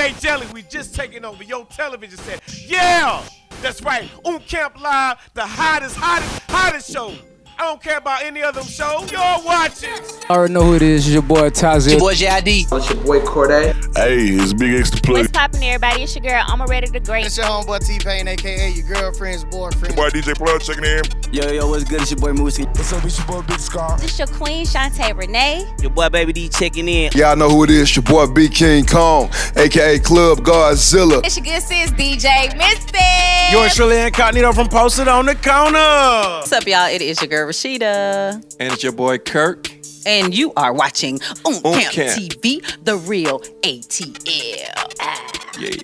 DJ Jelly, we just taking over your television set. Yeah, that's right. Oomp Camp Live, the hottest show. I don't care about any other show. Y'all watching. I already know who it is. It's your boy Tazzy. It's your boy JID. It's your boy Corday. Hey, it's Big X to play. What's poppin', everybody? It's your girl, I'm ready to great. It's your homeboy T-Pain, a.k.a. your girlfriend's boyfriend. Boy DJ Plug checking in. Yo, what's good? It's your boy Moosey. What's up? It's your boy Big Scar. This your queen, Shantae Renee. Your boy Baby D checking in. Y'all know who it is. Your boy B King Kong, a.k.a. Club Godzilla. It's your good sis, DJ Misfit. Yours truly incognito from Posted on the Corner. What's up, y'all? It is your girl Rasheeda. And it's your boy Kirk. And you are watching Oomp Camp Camp. TV, the real ATL. Yeah.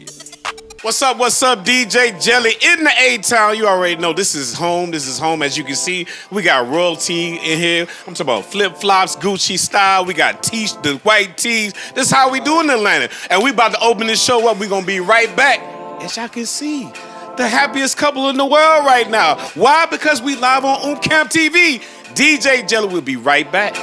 What's up, DJ Jelly in the A-Town. You already know this is home. As you can see, we got royalty in here. I'm talking about flip-flops, Gucci style. We got the white tees. This is how we do in Atlanta. And we about to open this show up. We're going to be right back. As y'all can see, the happiest couple in the world right now. Why? Because we live on Oomp Camp TV. DJ Jelly will be right back.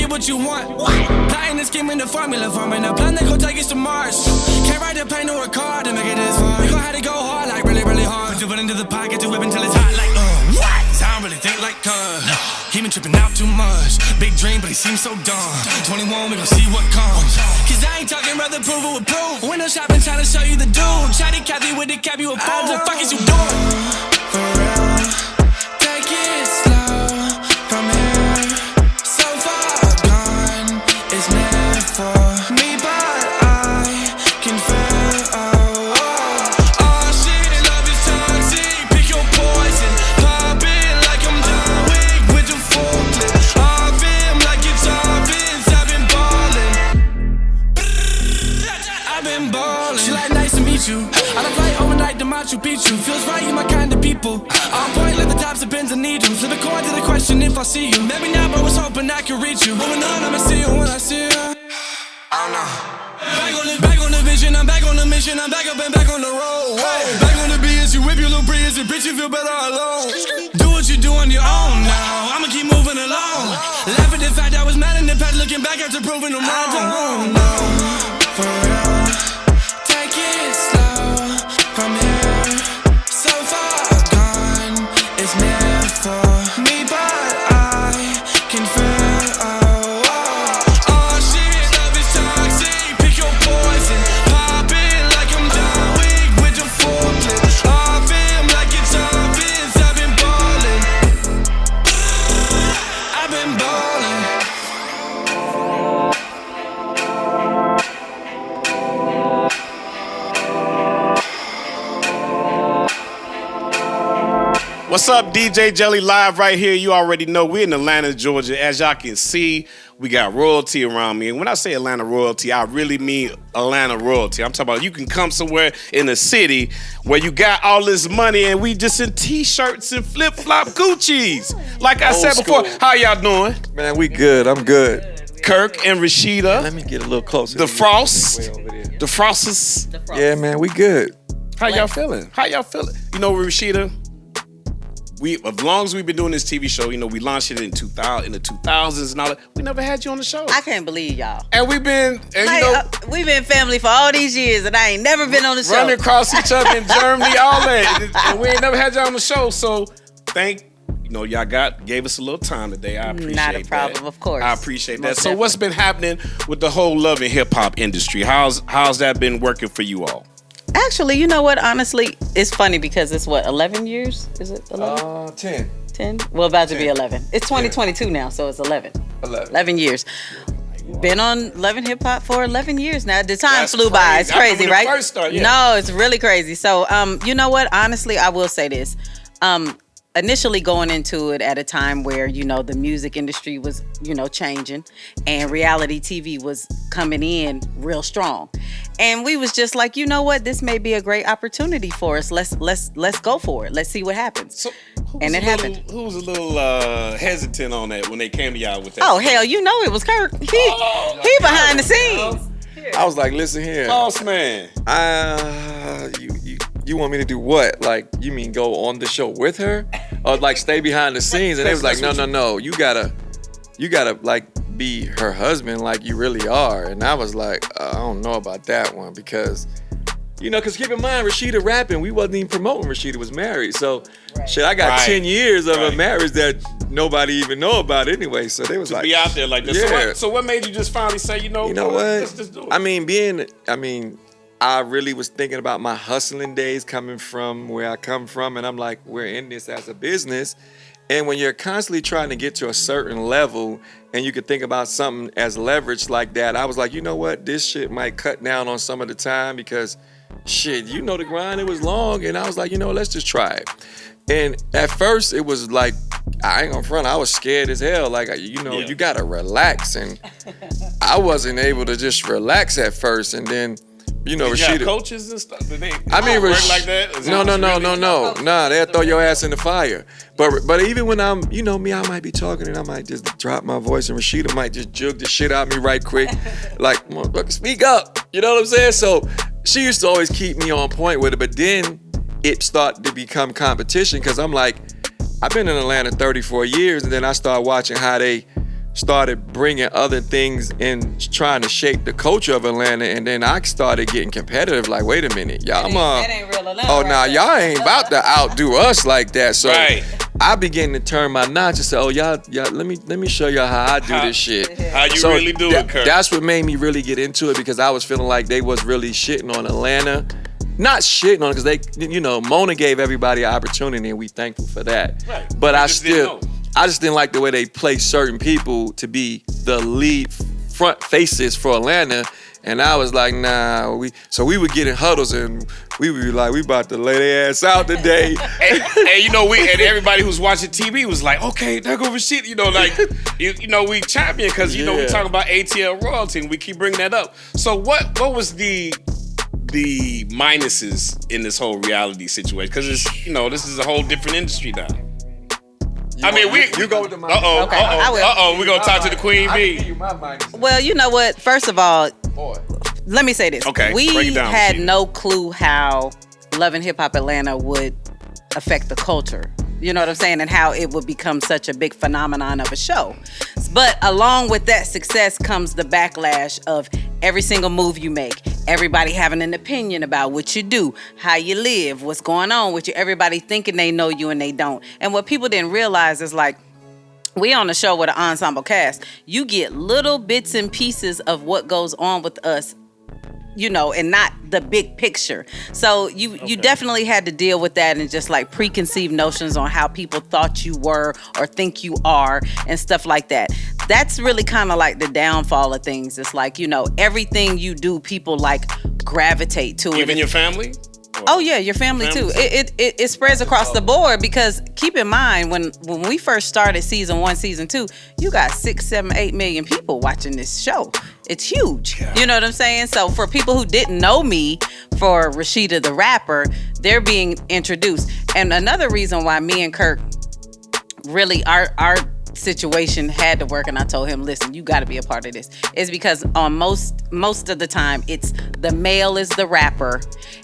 What you want? Plotting and scheming the formula, forming a plan that gon' take us to Mars. Can't write a plane or a car to make it this far. We gon' have to go hard, like really, really hard. Put your foot into the pocket, to whip until it's hot, like what? I don't really think like no. He been tripping out too much. Big dream, but he seems so dumb. 21, we gon' see what comes. Cause I ain't talking, rather prove it with proof. Window shopping, trying to show you the dude. Chatty Cathy with the cap, you a fool. What the fuck is you doing? For real, take it slow from here. It's meant for me, but I can feel. Oh shit, love is toxic. Pick your poison. Pop it like I'm John Wick with the full clip. Off him like it's offense. I've been ballin'. She like, nice to meet you. On a flight overnight to Machu Picchu. Feels right, you my kind of people. On point, let the tops of pins and need you. Flip a coin to the question if I see you. Maybe not, but was hoping I could reach you. Moving on, I'ma see you when I see you. I don't know. Back on the vision, I'm back on the mission. I'm back up and back on the road. Hey. Back on the BS, you whip your little breeze. And bitch, you feel better alone. Do what you do on your own now. I'ma keep moving along. Laugh at the fact I was mad in the past, looking back after proving them wrong. I don't know. For real, take it slow from here. So far gone, it's meant for me, but I can feel. Oh shit, love is toxic. Pick your poison. Pop it like I'm John Wick with the full clip. Off him like it's offense. I've been ballin'. I've been ballin'. What's up, DJ Jelly live right here. You already know we're in Atlanta, Georgia. As y'all can see, we got royalty around me. And when I say Atlanta royalty, I really mean Atlanta royalty. I'm talking about you can come somewhere in a city where you got all this money and we just in T-shirts and flip-flop Gucci's. Like I said before, how y'all doing? Man, we good. I'm good. Kirk and Rasheeda. Let me get a little closer. The Frost. The Frosters. Yeah, man, we good. How y'all feeling? You know, Rasheeda, as long as we've been doing this TV show, you know, we launched it in the 2000s and all that. We never had you on the show. I can't believe y'all. And we've been, we've been family for all these years, and I ain't never been on the show. Running across each other in Germany, all that, and we ain't never had you on the show. So, y'all gave us a little time today. I appreciate that. Not a problem, of course. I appreciate that. So, what's been happening with the whole love and hip hop industry? How's that been working for you all? Actually, you know what? Honestly, it's funny because it's 11 years? Is it 11? 10. 10? Well, about to be 11. It's 2022 now, so it's 11. 11 years. Been on Love and Hip Hop for 11 years now. The time That's flew by. It's crazy. I crazy, remember when right? it first started, yeah. No, it's really crazy. So, you know what? Honestly, I will say this. Initially going into it at a time where, you know, the music industry was, you know, changing and reality TV was coming in real strong. And we was just like, you know what? This may be a great opportunity for us. Let's go for it. Let's see what happens. So, and it happened. Who was a little hesitant on that when they came to y'all with that? Oh, hell, you know it was Kirk. He behind the scenes. I was like, listen here. Boss man. You want me to do what? Like, you mean go on the show with her? Or like stay behind the scenes? And it was like, no. You gotta like be her husband like you really are. And I was like, I don't know about that one because, you know, because keep in mind, Rasheeda rapping, we wasn't even promoting Rasheeda was married. So, shit, I got 10 years of a marriage that nobody even know about anyway. So they was like, be out there like this. Yeah. So what made you just finally say, you know what? Let's just do it. I really was thinking about my hustling days coming from where I come from. And I'm like, we're in this as a business. And when you're constantly trying to get to a certain level and you could think about something as leverage like that, I was like, you know what? This shit might cut down on some of the time because shit, you know the grind, it was long. And I was like, you know, let's just try it. And at first it was like, I ain't gonna front, I was scared as hell. Like, you know, you gotta relax. And I wasn't able to just relax at first. And then, you know, Rasheeda. Coaches and stuff. Did they work like that? No. Nah, they'll throw your ass in the fire. But even when I'm, you know me, I might be talking and I might just drop my voice and Rasheeda might just jug the shit out of me right quick. Like, motherfucker, speak up. You know what I'm saying? So she used to always keep me on point with it. But then it started to become competition because I'm like, I've been in Atlanta 34 years and then I started watching how they started bringing other things and trying to shape the culture of Atlanta, and then I started getting competitive. Like, wait a minute, y'all, that ain't real Atlanta. Oh, nah, y'all ain't about to outdo us like that. So I began to turn my notch and say, oh, y'all, let me show y'all how I do this shit. How you really do it, Kirk. That's what made me really get into it because I was feeling like they was really shitting on Atlanta. Not shitting on it because they, you know, Mona gave everybody an opportunity and we thankful for that. Right. But I just didn't like the way they play certain people to be the lead front faces for Atlanta. And I was like, nah. We would get in huddles and we would be like, we about to lay their ass out today. and you know, and everybody who's watching TV was like, okay, there go Rasheeda. You know, like, you know, we champion because, you know, we talk about ATL royalty and we keep bringing that up. So what was the minuses in this whole reality situation? Because it's, you know, this is a whole different industry now. You go with the mic. We're going to talk to the Queen Bee. Well, you know what? First of all, let me say this. Okay, we had no clue how Love and Hip Hop Atlanta would affect the culture. You know what I'm saying? And how it would become such a big phenomenon of a show. But along with that success comes the backlash of every single move you make. Everybody having an opinion about what you do, how you live, what's going on with you. Everybody thinking they know you and they don't. And what people didn't realize is like, we on a show with an ensemble cast. You get little bits and pieces of what goes on with us, you know, and not the big picture. So you definitely had to deal with that and just like preconceived notions on how people thought you were or think you are and stuff like that. That's really kind of like the downfall of things. It's like, you know, everything you do, people like gravitate to it. Even your family? Oh yeah, your family too. It spreads across the board because keep in mind when we first started season 1, season 2, you got 6, 7, 8 million people watching this show. It's huge. Yeah. You know what I'm saying? So for people who didn't know me, for Rasheeda the rapper, they're being introduced. And another reason why me and Kirk really our situation had to work, and I told him, listen, you got to be a part of this, is because on most of the time it's the male is the rapper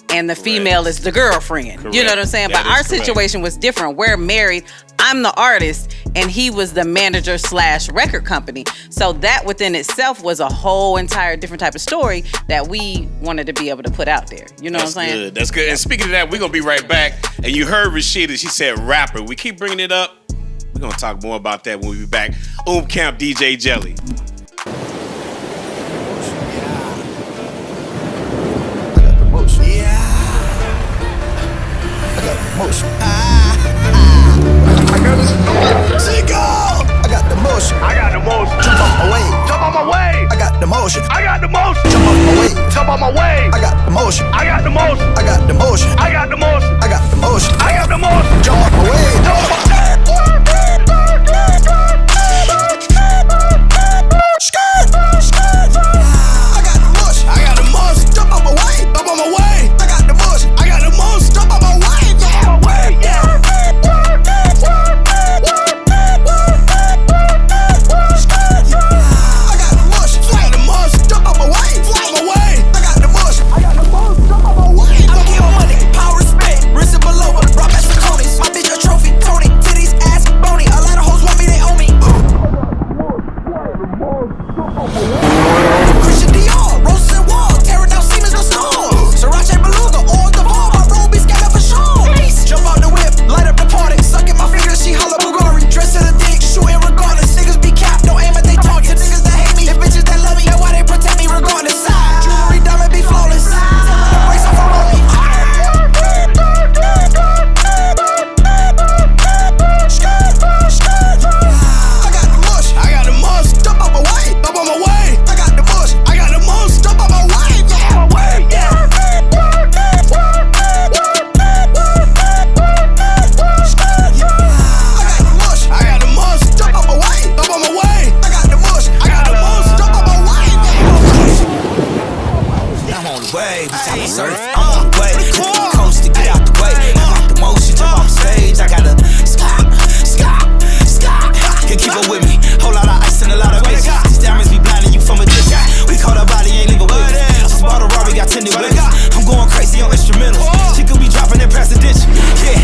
and the female is the girlfriend. Correct. You know what I'm saying? But our situation was different. We're married, I'm the artist, and he was the manager / record company. So that within itself was a whole entire different type of story that we wanted to be able to put out there. You know what I'm saying? Good. That's good. And speaking of that, we're gonna be right back. And you heard Rasheeda, she said rapper. We keep bringing it up. We're going to talk more about that when we be back. Oomp Camp DJ Jelly. I got the motion. motion. I got the motion. Jump off my way. Jump on my way. I got the motion. I got the motion. Jump off my way. Jump on my way. I got the motion. I got the motion. I got the motion. I got the motion. I got the motion. I got the motion. Jump off my way. Jump on my way. I got the motion. I got the motion. Jump off my way. Jump on my way. I got the motion. I got the motion. Jump off my way. Jump on my way. Yeah. I got the motion. I got the motion. Jump off my way. Jump on my way. I got the motion. I got the motion. Jump on my way. I'm getting money, power, respect, wrist and below, brought back some conies. My bitch a trophy, Tony, titties, ass, bony. A lot of hoes want me, they owe me. Christian Dior, roses and walls, tearing down Siemens, no stores. Sriracha Beluga, all the ball, my robe is scattered for sure. Jump out the whip, light up the party, suck at my fingers, she holla Bulgari. Dress to the dick, shooting regardless. Niggas be capped, don't aim at they targets. Niggas that hate me, and bitches that love me, that's why they protect me regardless. Jewelry, diamond be flawless. Tell me the brakes off a rolling. I got the motion. I got the motion. Jump off my way. Jump on my way. I got the motion. I got the motion. Jump off my way. Jump on my way. Yeah. I got the motion. I got the motion. Jump off my way. Jump on my way. I got the motion. I got the motion. Jump off my way. I'm on the way, bitch, I'm surf. I'm on the way, hit the coast to get out the way. I got the motion, jump off stage. I got a stop. Can keep up with me. Whole lot of ice and a lot of bitches. These diamonds be blinding you from a distance. We caught her body, ain't leave a witness. Just bought a Rari, got 10 new witness. I'm going crazy on instrumentals. She could be dropping that presidential. Yeah.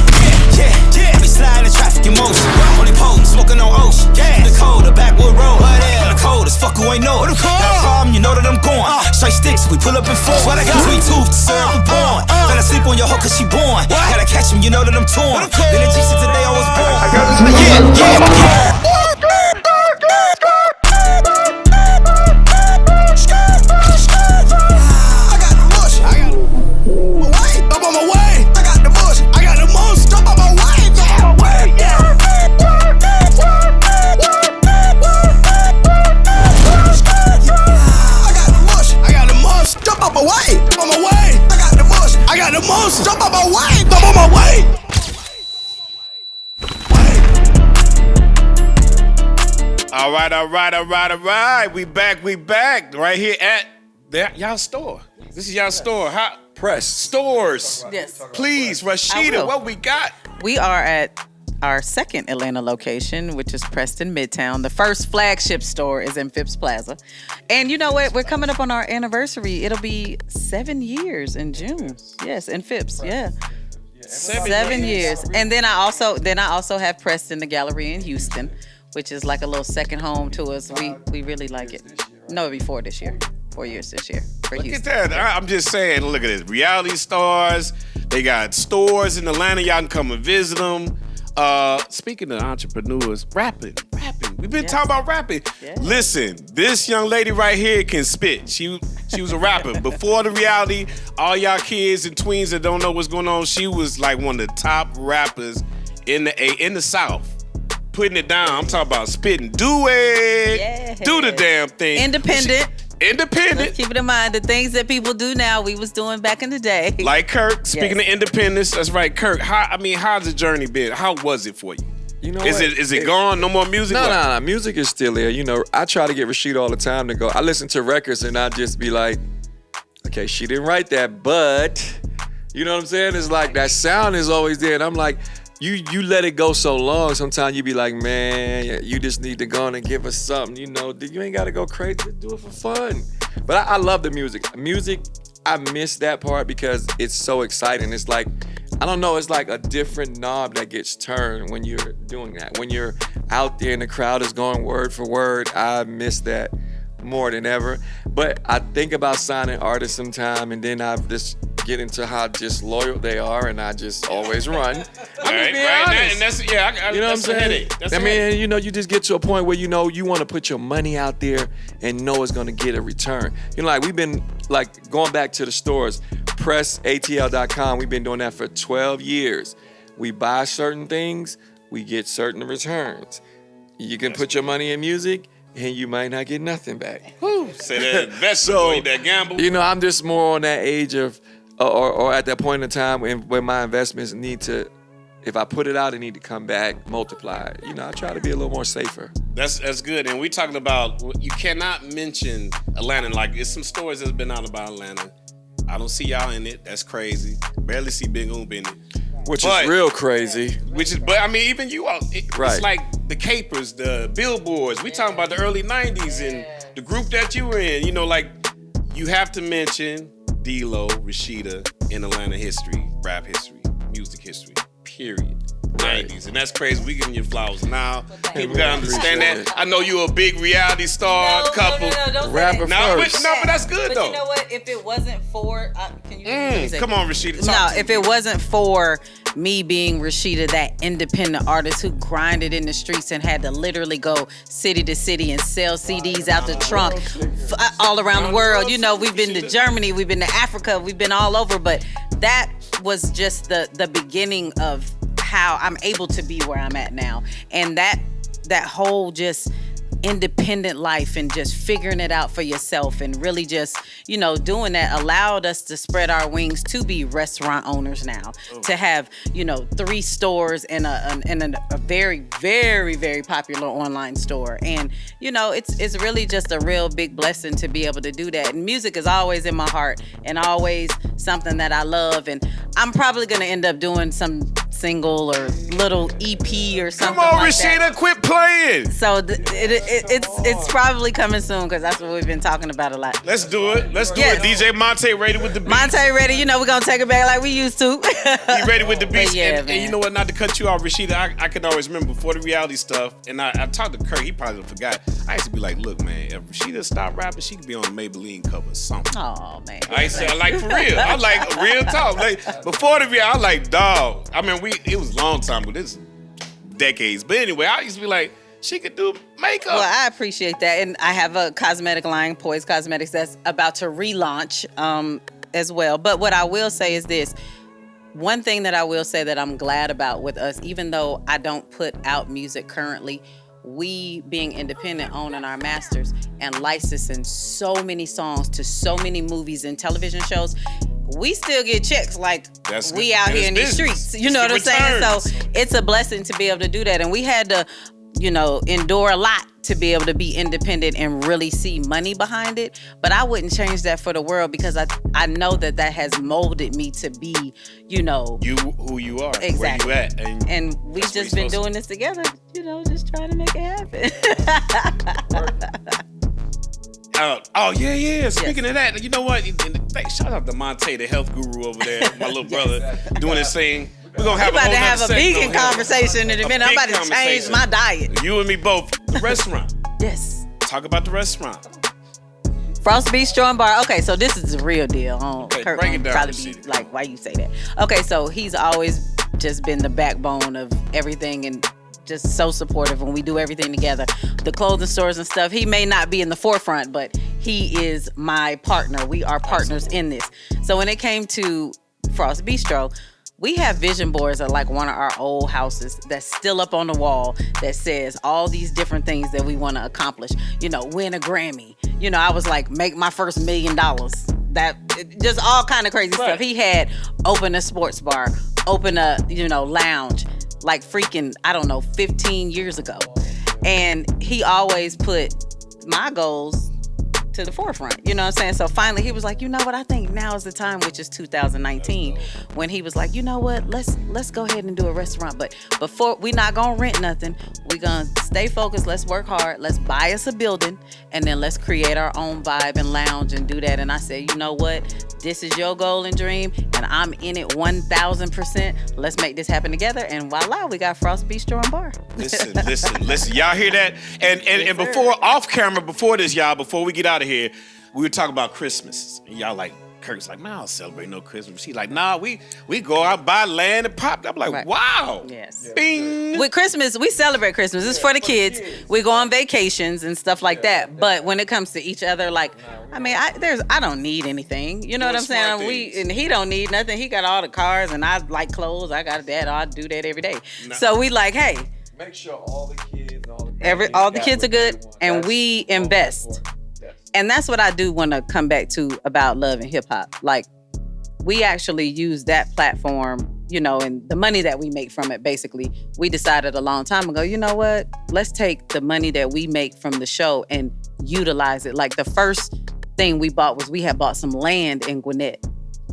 I be sliding in traffic in motion. Only potent, smoking on ocean. In the cold, the backwood road. In the cold as fuck, who ain't know it. Got a problem, you know that I'm going. Straight sticks, we pull up in four. Sweet tooth, syrup, born. Better sleep on your hoe cause she born. Gotta catch him, you know that I'm torn. Been a G since the day I was born. Yeah. I got the motion. I got my way. Up on my way. I got the motion. I got the motion. Jump off my way. Jump on my way. Yeah. I got the motion. I got the motion. Jump off my way. Jump on my way. I got the motion. I got the motion. Jump off my way. Jump on my way. All right. We back. Right here at y'all store. This is y'all store. Press. Stores. Yes. Please, I Rasheeda, will. what we got? We are at our second Atlanta location, which is Preston Midtown. The first flagship store is in Phipps Plaza. And you know what? We're coming up on our anniversary. It'll be 7 years in June. Yes, in Phipps. Yeah. 7 years. And then I also have Preston, the Galleria in Houston, which is like a little second home to us. We really like it. No, it'll be 4 this year. 4 years this year for Look Houston. at that. I'm just saying, look at this. Reality stars. They got stores in Atlanta. Y'all can come and visit them. Speaking of entrepreneurs, rapping. We've been talking about rapping. Yeah. Listen, this young lady right here can spit. She was a rapper. Before the reality, all y'all kids and tweens that don't know what's going on, she was like one of the top rappers in the South. Putting it down. I'm talking about spitting. Do it. Yeah. Do the damn thing. Independent. Independent. Keep it in mind, the things that people do now, we was doing back in the day. Like Kirk, speaking Yes. of independence, that's right. Kirk, how's the journey been? How was it for you? You know Is what? it gone? No more music? No. Music is still there. You know, I try to get Rasheeda all the time to go. I listen to records and I just be like, okay, she didn't write that, but you know what I'm saying? It's like that sound is always there. And I'm like, you let it go so long. Sometimes you be like, man, you just need to go on and give us something. You know, you ain't got to go crazy. Do it for fun. But I love the music. Music, I miss that part because it's so exciting. It's like, I don't know, it's like a different knob that gets turned when you're doing that. When you're out there and the crowd is going word for word, I miss that more than ever. But I think about signing artists sometime and then I just get into how just loyal they are and I just always run. I'm just being honest. And that's, yeah, you know what I'm that's a saying? headache. That's I a headache. mean, you know, you just get to a point where you know you want to put your money out there and know it's gonna get a return. You know, like we've been like going back to the stores, pressatl.com. We've been doing that for 12 years. We buy certain things, we get certain returns. You can put your money in music, and you might not get nothing back. Say that investment, that gamble. You know, I'm just more on that age of, or at that point in time when my investments need to, if I put it out, it need to come back multiplied. You know, I try to be a little more safer. That's good. And we talking about, you cannot mention Atlanta. Like, it's some stories that's been out about Atlanta. I don't see y'all in it. That's crazy. Barely see Big Oomp in it. Which is real crazy. But I mean, even you all, Right. It's like the Capers, the Billboards. We talking about the early 90s and the group that you were in. You know, like, you have to mention D-Lo, Rasheeda in Atlanta history, rap history, music history, period. 90s, and that's crazy. We giving you flowers now. People gotta understand that. I know you're a big reality star couple. Don't Rapper first. But that's good but though. you know what? If it wasn't for, can you let me say- Come on, Rasheeda. No, if it wasn't for me being Rasheeda, that independent artist who grinded in the streets and had to literally go city to city and sell CDs out the trunk all around the world. You know, we've been to Germany, we've been to Africa, we've been all over, but that was just the beginning of how I'm able to be where I'm at now. And that whole just independent life and just figuring it out for yourself and really just, you know, doing that allowed us to spread our wings to be restaurant owners now, to have, you know, 3 stores and a very, very, very popular online store. And, you know, it's really just a real big blessing to be able to do that. And music is always in my heart and always something that I love. And I'm probably going to end up doing some single or little EP or something. Come on, like Rasheeda, that. quit playing. So it's probably coming soon because that's what we've been talking about a lot. Let's do it. Yes. DJ Monte ready with the beats. Monte ready, you know we're gonna take it back like we used to. He ready with the beats. Yeah, and you know what? Not to cut you off, Rasheeda. I can always remember before the reality stuff, and I talked to Kirk. He probably forgot. I used to be like, look, man, if Rasheeda stopped rapping, she could be on the Maybelline cover or something. Oh man. I used to, like, for real. I like real talk. Like, before the reality, I like, dog. I mean, it was a long time, but this is decades. But anyway, I used to be like, she could do makeup. Well, I appreciate that. And I have a cosmetic line, Poise Cosmetics, that's about to relaunch as well. But what I will say is this. One thing that I will say that I'm glad about with us, even though I don't put out music currently, we being independent, owning our masters and licensing so many songs to so many movies and television shows, we still get checks like we out here in these streets. You know what I'm saying? So it's a blessing to be able to do that. And we had to, you know, endure a lot to be able to be independent and really see money behind it. But I wouldn't change that for the world because I know that has molded me to be, you know, you who you are, exactly. where you at. And we've just been doing this together, you know, just trying to make it happen. Oh, yeah. Speaking of that, you know what? Shout out to Monte, the health guru over there, my little brother, doing his thing. We're going to have about to have a vegan conversation in a minute. I'm about to change my diet. You and me both. The restaurant. Yes. Talk about the restaurant. Frost Bistro and Bar. Okay, so this is the real deal. Okay, Kirk break it down, probably be like, why you say that? Okay, so he's always just been the backbone of everything and just so supportive when we do everything together. The clothing stores and stuff, he may not be in the forefront, but he is my partner. We are partners in this. So when it came to Frost Bistro, we have vision boards at like one of our old houses that's still up on the wall that says all these different things that we want to accomplish. You know, win a Grammy. You know, I was like, make my first $1 million. That just all kind of crazy stuff. He had open a sports bar, open a, you know, lounge, like freaking, I don't know, 15 years ago. And he always put my goals to the forefront, you know what I'm saying? So finally he was like, you know what, I think now is the time, which is 2019, when he was like, you know what, let's go ahead and do a restaurant, but before, we not gonna rent nothing, we gonna stay focused, let's work hard, let's buy us a building, and then let's create our own vibe and lounge and do that. And I said, you know what, this is your goal and dream, and I'm in it 1000%. Let's make this happen together. And voila, we got Frost Bistro and Bar. Listen. Y'all hear that? And before, off camera, before this, y'all, before we get out of here, we were talking about Christmas. And y'all like, Kirk's like, man, I don't celebrate no Christmas. She's like, nah, we go out, buy land and pop. I'm like, wow. Yes. Bing. With Christmas, we celebrate Christmas. It's for the kids. We go on vacations and stuff like that. But when it comes to each other, like, I mean, I don't need anything. You know what I'm saying? And he don't need nothing. He got all the cars, and I like clothes. I got that. I do that every day. So we like, hey. Make sure all the kids and all the All the kids are good, and we invest. And that's what I do want to come back to about love and hip hop. Like, we actually use that platform, you know, and the money that we make from it, basically, we decided a long time ago, you know what? Let's take the money that we make from the show and utilize it. Like, the first thing we bought was we had bought some land in Gwinnett.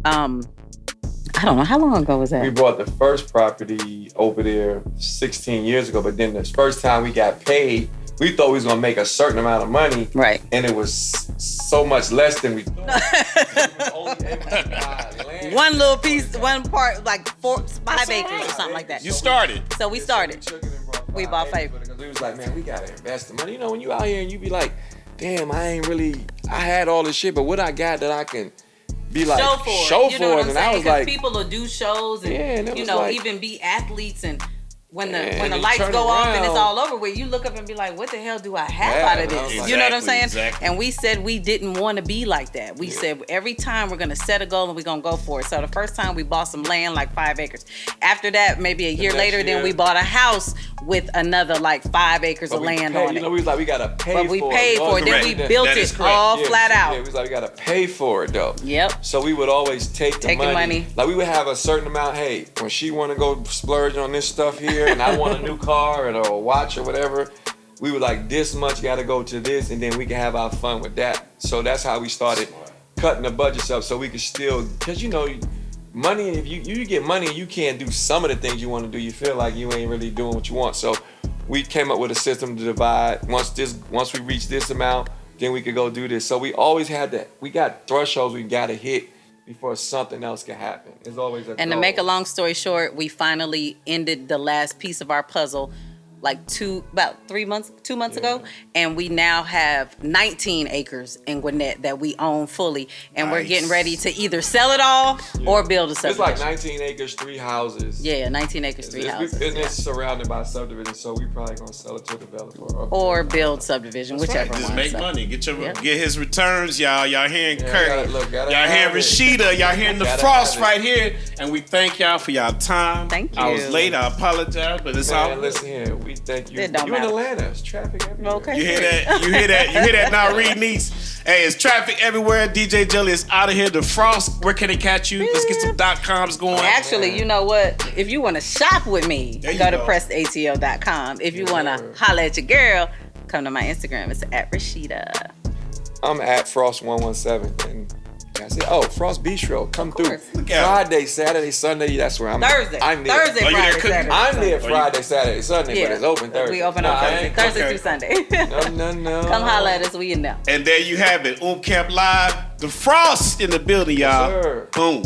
I don't know, how long ago was that? We bought the first property over there 16 years ago, but then the first time we got paid, we thought we was gonna make a certain amount of money. Right. And it was so much less than we thought. We was only able to buy land. One little piece, one part, like 5 acres or something like that. You started. So we started. We bought 5 acres. Because we was like, man, we gotta invest the money. You know, when you out here and you be like, damn, I had all this shit, but what I got that I can be like, show for it. And I was like, people will do shows and, and you know, like, even be athletes, and when the you lights turn go off and it's around. all over with, you look up and be like, what the hell do I have out of this? Exactly, You know what I'm saying? exactly. And we said we didn't want to be like that. We said every time we're going to set a goal and we're going to go for it. So the first time we bought some land, like 5 acres. After that, maybe a year later, then we bought a house with another like 5 acres of land on it. You know, we was like, we gotta pay for it. But we paid for it. Then we built That is it correct. all flat out. Yeah, we was like, we gotta pay for it though. Yep. So we would always take the money. Like, we would have a certain amount. Hey, when she want to go splurge on this stuff here, and I want a new car or a watch or whatever, we would like, this much got to go to this, and then we can have our fun with that. So that's how we started cutting the budgets up, so we could still, because you know, money. If you get money and you can't do some of the things you want to do, you feel like you ain't really doing what you want. So we came up with a system to divide. Once we reach this amount, then we could go do this. So we always had that. We got thresholds we got to hit before something else can happen. It's always a And to goal. make a long story short, we finally ended the last piece of our puzzle like 2 months ago, and we now have 19 acres in Gwinnett that we own fully, and we're getting ready to either sell it all or build a subdivision. It's like 19 acres, 3 houses. Yeah, 19 acres, 3 houses. And it's surrounded by subdivision, so we probably gonna sell it to a developer. Or build subdivision, whichever one. Just make money. Get his returns, y'all. Y'all hearing Kirk. Gotta y'all hearing have it. Rasheeda. Y'all hearing the Gotta Frost have it. right here. And we thank y'all for y'all time. Thank I you. was late. I apologize, but it's Man, all. listen here. We thank you. It don't You in matter. Atlanta? It's traffic everywhere. Okay. You hear that? You hear that? You hear that now, Reed Neese? Hey, it's traffic everywhere. DJ Jelly is out of here. The Frost, where can they catch you? Let's get some .coms going. Actually, you know what? If you want to shop with me, There you go to go. presstatl.com. If you want to holla at your girl, come to my Instagram. It's at Rasheeda. I'm at Frost117, and that's it. Oh, Frost Bistro, come through. course. Look at Friday, Saturday, Sunday. That's where I'm. Thursday. I'm there. Thursday, Oh, you there Friday, cooking? Saturday. I'm there Sunday. Friday, Saturday, Sunday, but it's open Thursday. We open on Nah, I Thursday. ain't- Thursday okay. through Sunday. No. Come holla at us, we in there. And there you have it. Oomp Camp Live. The Frost in the building, y'all. Yes, sir. Boom.